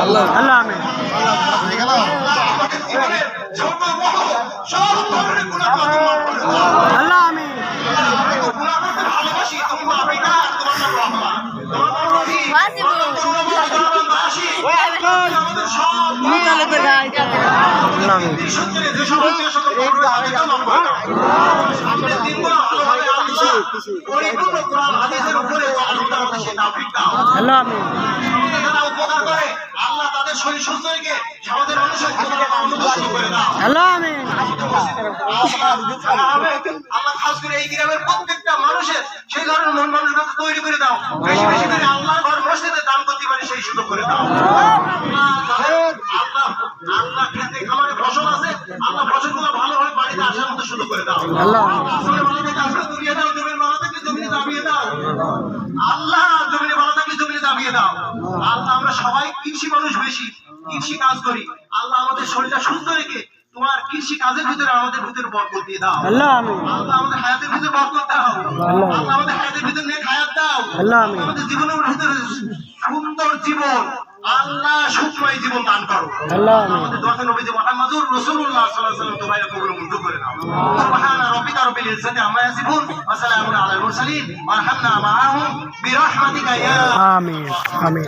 আল্লাহ আমিন। আল্লাহ আমিন। আল্লাহ আমিন। আল্লাহ তাদের শরীর সুস্থ রেখে আমাদের মানুষের আল্লাহ আমিন। আল্লাহ খাস করে এই গ্রামের প্রত্যেকটা মানুষের সেই ধরনের মন মানসিকতা তৈরি করে দাও, বেশি বেশি করে আল্লাহ ঘর মসজিদে দান করতে পারে সেই সুযোগ করে দাও। আল্লাহ আল্লাহ খেতে খামারে ফসল আছে, আল্লাহ ফসলগুলো ভালো হয় বাড়িতে আসার মতো সুযোগ করে দাও। আল্লাহ আসলে ভালো থেকে আসলে দুনিয়া দাও, জমির ভালো থাকলে জমিনে দাবিয়ে দাও। আল্লাহ জমিনে ভালো থাকলে জমিনে দাবিয়ে দাও। আল্লাহ আমরা সবাই কৃষি মানুষ, বেশি কৃষি কাজ করি। আল্লাহ আমাদের শরীরটা সুস্থ রেখে তোমার কৃষি কাজের ভিতরে আমাদের ভিতরে বরকত দিয়ে দাও। আল্লাহ আমিন। আল্লাহ আমাদের হায়াতের ভিতরে বরকত দাও। আল্লাহ আমাদের হায়াতের ভিতরে নেক হায়াত দাও। আল্লাহ আমিন। আমাদের জীবনের ভিতরে সুন্দর জীবন, আল্লাহ সুখময় জীবন দান করো। আল্লাহ আমিন। আমাদের দোয়া নবী মুহাম্মদুর রাসূলুল্লাহ সাল্লাল্লাহু আলাইহি ওয়াসাল্লাম তোমায় কবুল মঞ্জুর করে নাও। সুবহান রাব্বিকা রাব্বিল ইজ্জাতি আম্মা ইয়াসিফুন ওয়া সালামুন আলাল মুরসালিন ওয়া রাহমানা মাআহুম বিরহমাতিকা ইয়া আমিন আমিন।